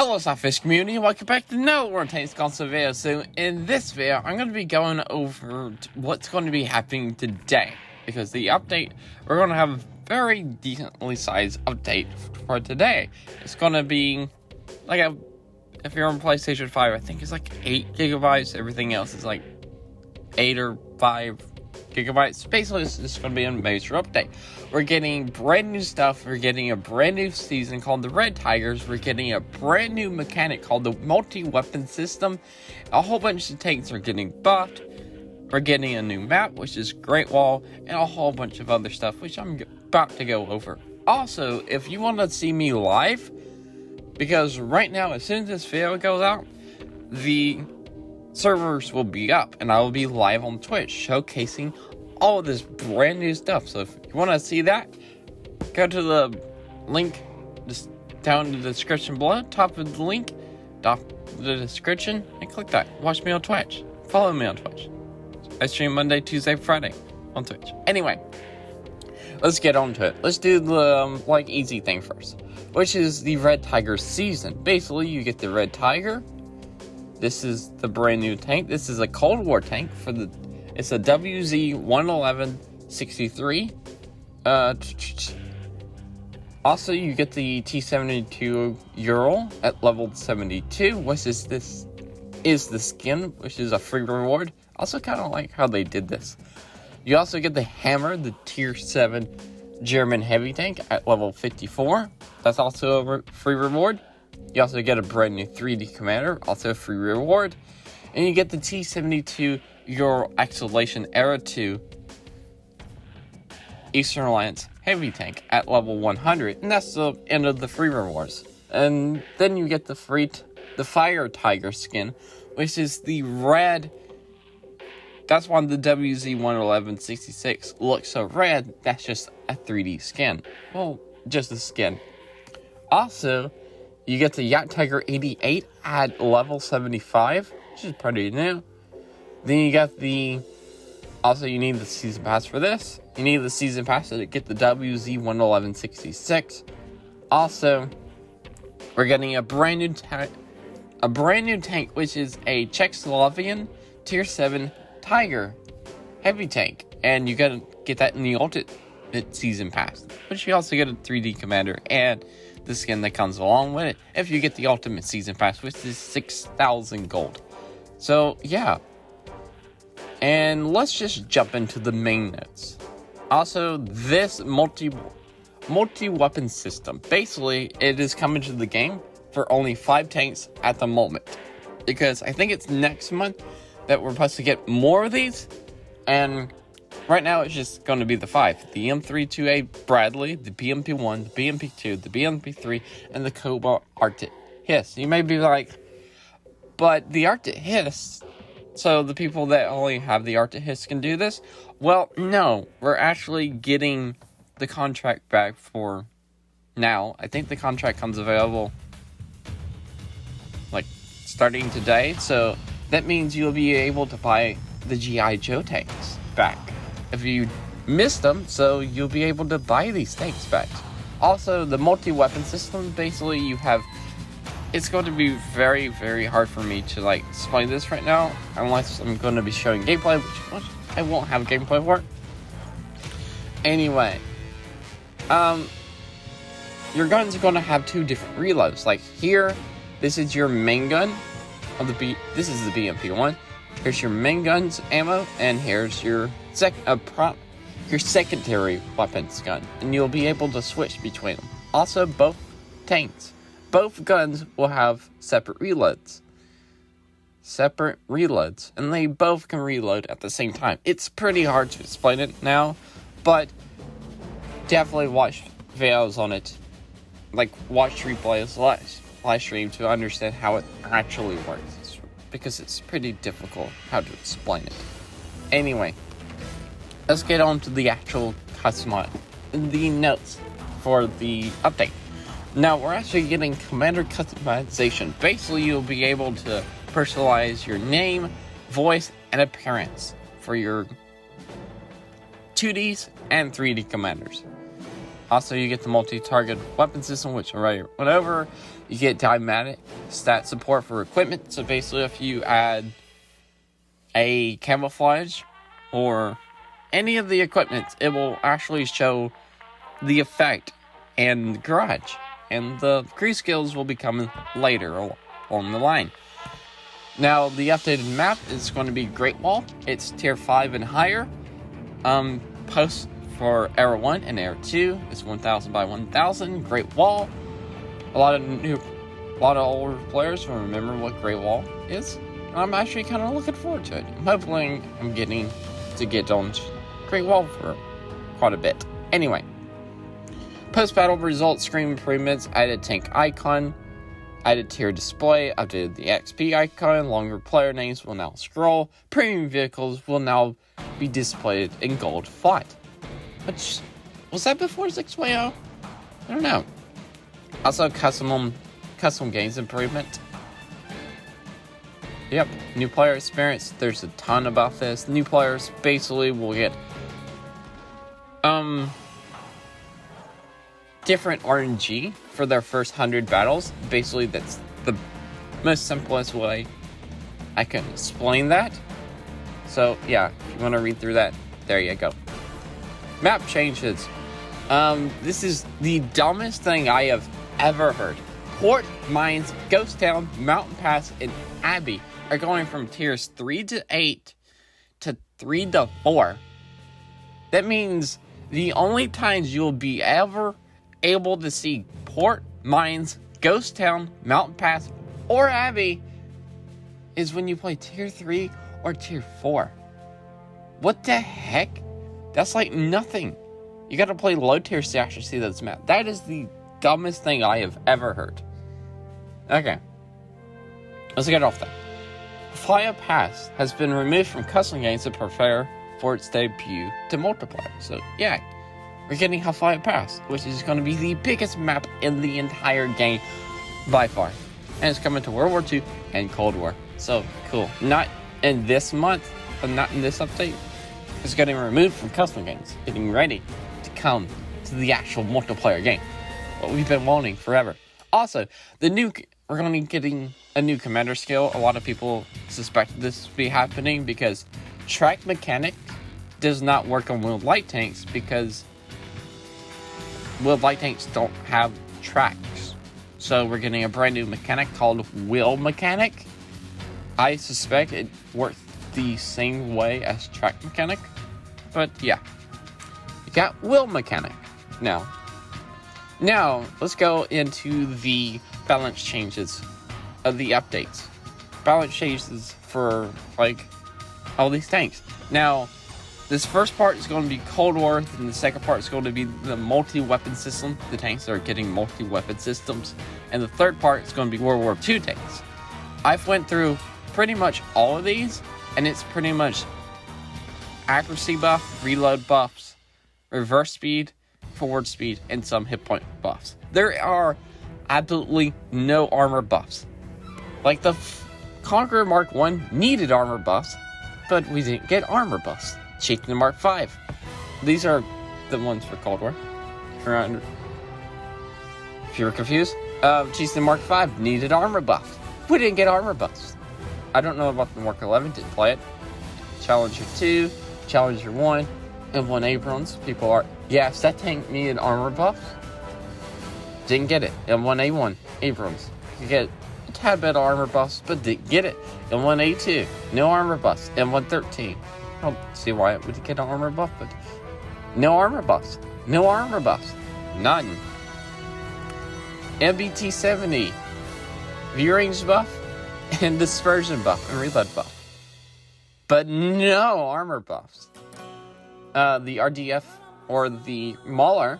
Hello SLAPAFISH community, welcome back to another World Tanks console video. So in this video, I'm going to be going over what's going to be happening today. Because the update, we're going to have a very decently sized update for today. It's going to be, if you're on PlayStation 5, I think it's like 8 gigabytes. Everything else is like 8 or 5 gigabytes. Basically, it's just going to be a major update. We're getting brand new stuff. We're getting a brand new season called the Red Tigers. We're getting a brand new mechanic called the multi-weapon system. A whole bunch of tanks are getting buffed. We're getting a new map, which is Great Wall, and a whole bunch of other stuff, which I'm about to go over. Also, if you want to see me live, because right now, as soon as this video goes out, the servers will be up, and I will be live on Twitch, showcasing all of this brand new stuff. So if you want to see that, go to the link just down in the description below, top of the link, top of the description, and click that. Watch me on Twitch. Follow me on Twitch. I stream Monday, Tuesday, Friday on Twitch. Anyway, let's get on to it. Let's do the easy thing first, which is the Red Tiger season. Basically, you get the Red Tiger. This is the brand new tank. This is a Cold War tank for the. It's a WZ-111-63. Also, you get the T-72 Ural at level 72, which is this is the skin, which is a free reward. Also, kind of like how they did this. You also get the Hammer, the Tier 7 German heavy tank at level 54. That's also a free reward. You also get a brand new 3D commander, also a free reward. And you get the T-72 Ural Exhalation Era 2 Eastern Alliance heavy tank at level 100. And that's the end of the free rewards. And then you get the Fire Tiger skin, which is the red. That's why the WZ-111-66 looks so red. That's just a 3D skin. Well, just a skin. Also, you get the Yacht Tiger 88 at level 75, which is pretty new. Then you got also you need the season pass for this. You need the season pass to get the WZ-111-66. Also, we're getting a brand new tank, which is a Czechoslovakian Tier 7 Tiger heavy tank, and you gotta get that in the ultimate season pass. But you also get a 3D commander and the skin that comes along with it if you get the ultimate season pass, which is 6,000 gold. So yeah, and let's just jump into the main notes. Also, this multi-weapon system, basically it is coming to the game for only 5 tanks at the moment, because I think it's next month that we're supposed to get more of these, and right now it's just going to be the 5. The M32A Bradley, the BMP-1, the BMP-2, the BMP-3, and the Cobalt Arctic Hiss. You may be like, but the Arctic Hiss, so the people that only have the Arctic Hiss can do this? Well, no, we're actually getting the contract back for now. I think the contract comes available starting today, so that means you'll be able to buy the G.I. Joe tanks back if you missed them, so you'll be able to buy these tanks back. Also, the multi-weapon system, basically it's going to be very, very hard for me to explain this right now, unless I'm going to be showing gameplay, which I won't have gameplay for. Anyway, your guns are going to have 2 different reloads. Like here, this is your main gun. This is the BMP-1. Here's your main gun's ammo, and here's your secondary weapons gun, and you'll be able to switch between them. Also, both guns will have separate reloads, and they both can reload at the same time. It's pretty hard to explain it now, but definitely watch videos on it, watch replays, live stream to understand how it actually works, because it's pretty difficult how to explain it. Anyway, let's get on to the actual the notes for the update. Now, we're actually getting commander customization. Basically, you'll be able to personalize your name, voice, and appearance for your 2Ds and 3D commanders. Also, you get the multi-target weapon system, which I already went over. You get dynamic stat support for equipment. So basically, if you add a camouflage or any of the equipment, it will actually show the effect and the garage. And the crew skills will be coming later along the line. Now, the updated map is going to be Great Wall. It's tier 5 and higher. Posts for Era 1 and Era 2 is 1,000 by 1,000. Great Wall. A lot of older players will remember what Great Wall is. I'm actually kind of looking forward to it. I'm hoping I'm getting to get on Great Wall for quite a bit. Anyway, post-battle results, screen improvements, added tank icon, added tier display, updated the XP icon, longer player names will now scroll, premium vehicles will now be displayed in gold font. Which, was that before 6.0? I don't know. Also, custom games improvement. Yep, new player experience. There's a ton about this. New players basically will get different RNG for their first 100 battles. Basically, that's the most simplest way I can explain that. So yeah, if you want to read through that, there you go. Map changes. This is the dumbest thing I have ever heard. Port, Mines, Ghost Town, Mountain Pass, and Abbey are going from tiers 3 to 8 to 3 to 4. That means the only times you'll be ever able to see Port, Mines, Ghost Town, Mountain Pass, or Abbey is when you play tier 3 or tier 4. What the heck? That's like nothing. You gotta play low tier to actually see this map. That is the dumbest thing I have ever heard. Okay. Let's get off that. Fire Pass has been removed from custom games to prepare for its debut to multiplayer. So, yeah. We're getting Fire Pass, which is going to be the biggest map in the entire game by far. And it's coming to World War II and Cold War. So, cool. Not in this month, but not in this update. It's getting removed from custom games, getting ready to come to the actual multiplayer game. What we've been wanting forever. Also, we're going to be getting a new commander skill. A lot of people suspect this to be happening because track mechanic does not work on wheeled light tanks because wheeled light tanks don't have tracks. So we're getting a brand new mechanic called wheel mechanic. I suspect it works the same way as track mechanic, but yeah, you got wheel mechanic. Now let's go into the balance changes of the updates. Balance changes for like all these tanks. Now, this first part is going to be Cold War, and the second part is going to be the multi-weapon system. The tanks are getting multi-weapon systems, and the third part is going to be World War II tanks. I've went through pretty much all of these, and it's pretty much accuracy buff, reload buffs, reverse speed, forward speed, and some hit point buffs. There are absolutely no armor buffs. Like the Conqueror Mark 1 needed armor buffs, but we didn't get armor buffs. Chieftain Mark 5. These are the ones for Cold War. If you're confused, Chieftain Mark 5 needed armor buffs. We didn't get armor buffs. I don't know about the Mark 11, didn't play it. Challenger 2, Challenger 1, and 1 Abrams. People are, yes, that tank needed armor buffs. Didn't get it. M1A1 Abrams. You get a tad bit of armor buffs, but didn't get it. M1A2, no armor buffs. M113. I don't see why it would get an armor buff, but no armor buffs. No armor buffs. None. MBT-70. View range buff and dispersion buff and reload buff. But no armor buffs. The RDF or the Mauler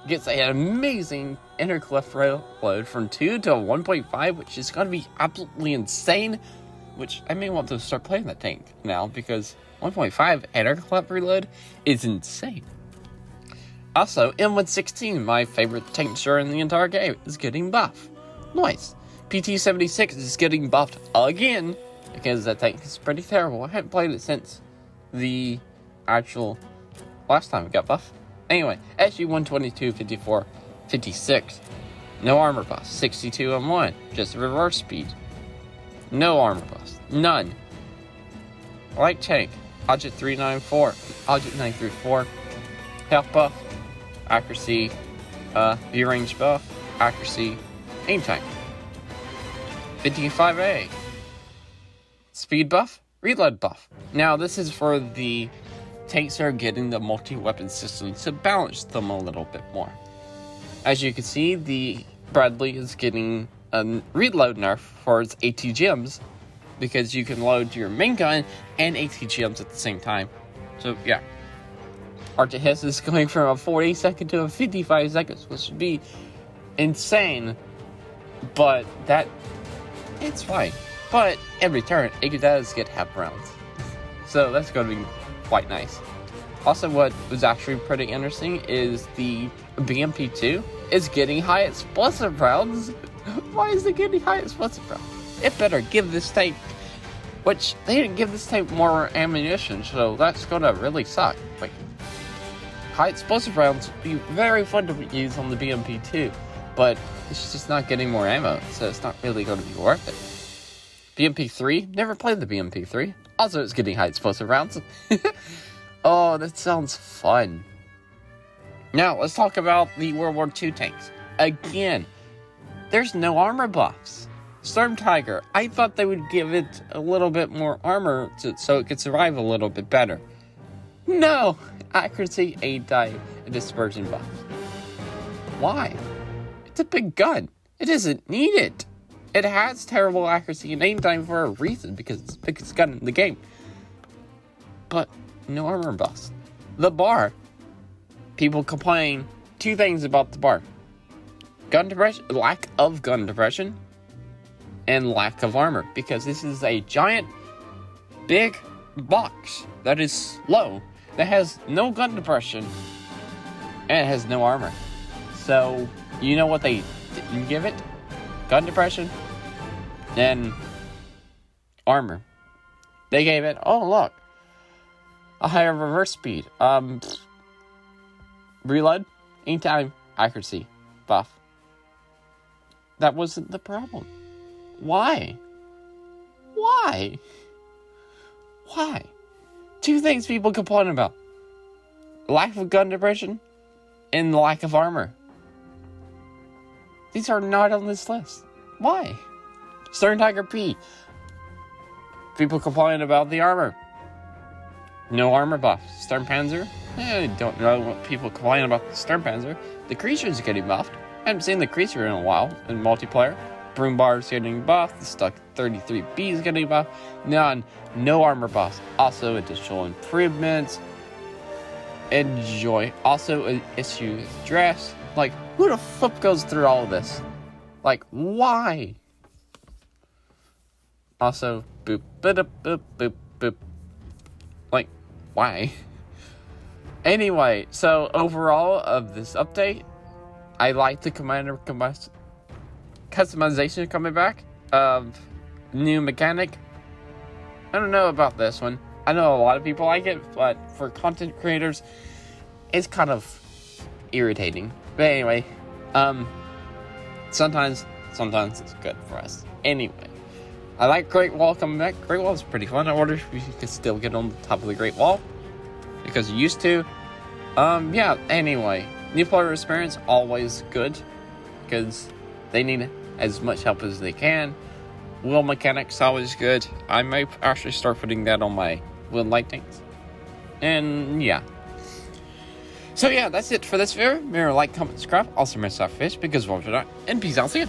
gets an amazing intercleft reload from 2 to 1.5, which is going to be absolutely insane. Which I may want to start playing that tank now because 1.5 intercleft reload is insane. Also, M116, my favorite tank destroyer in the entire game, is getting buffed. Nice. PT-76 is getting buffed again because that tank is pretty terrible. I haven't played it since the actual last time it got buffed. Anyway, SG-122, 54, 56 No armor buffs. 62 and 1. Just reverse speed. No armor buffs. None. Light tank. Object 394. Object 934. Health buff. Accuracy. View range buff. Accuracy. Aim time. 55A. Speed buff. Reload buff. Now this is for the tanks that are getting the multi-weapon system to balance them a little bit more. As you can see, the Bradley is getting a reload nerf for its ATGMs because you can load your main gun and ATGMs at the same time. So yeah, Arctic Hiss is going from a 40 second to a 55 seconds, which would be insane, but it's fine. But in return, it does get half rounds, so that's going to be quite nice. Also, what was actually pretty interesting is the BMP2 is getting high explosive rounds. Why is it getting high explosive rounds? It better give this tank, which they didn't give this tank more ammunition, so that's gonna really suck. Like, high explosive rounds would be very fun to use on the BMP2, but it's just not getting more ammo, so it's not really going to be worth it. BMP3, never played the BMP3. Also, it's getting high explosive rounds. Oh, that sounds fun. Now, let's talk about the World War II tanks. Again, there's no armor buffs. Storm Tiger, I thought they would give it a little bit more armor so it could survive a little bit better. No! Accuracy, aim time, and dispersion buff. Why? It's a big gun. It doesn't need it. It has terrible accuracy and aim time for a reason, because it's the biggest gun in the game. But no armor buffs. The bar. People complain two things about the bar. Gun depression, lack of gun depression, and lack of armor. Because this is a giant, big box that is slow, that has no gun depression, and it has no armor. So, you know what they didn't give it? Gun depression, then armor. They gave it, oh look, a higher reverse speed, reload, aim time, accuracy, buff. That wasn't the problem. Why? Why? Why? Two things people complain about. Lack of gun depression and lack of armor. These are not on this list. Why? Stern Tiger P. People complain about the armor. No armor buff. Stern Panzer. I don't know what people complain about the Stern Panzer. The Creature's getting buffed. I haven't seen the Creature in a while in multiplayer. Broom Bar's getting buffed. The Stuck 33B is getting buffed. No armor buffs. Also additional improvements. Enjoy. Also an issue with dress. Like, who the flip goes through all of this? Like, why? Also, boop, boop, boop, boop, boop. Like, why? Anyway, so overall of this update, I like the commander customization coming back of new mechanic. I don't know about this one. I know a lot of people like it, but for content creators, it's kind of irritating. But anyway, sometimes it's good for us. Anyway, I like Great Wall coming back. Great Wall is pretty fun. I wonder if we could still get on the top of the Great Wall, because you used to. Yeah, anyway, new player experience, always good, because they need as much help as they can. Wheel mechanics, always good. I might actually start putting that on my wheel lightnings. And yeah. So yeah, that's it for this video. Remember, like, comment, subscribe. Also, my SLAPAFISH, because of all that. And peace out, see ya.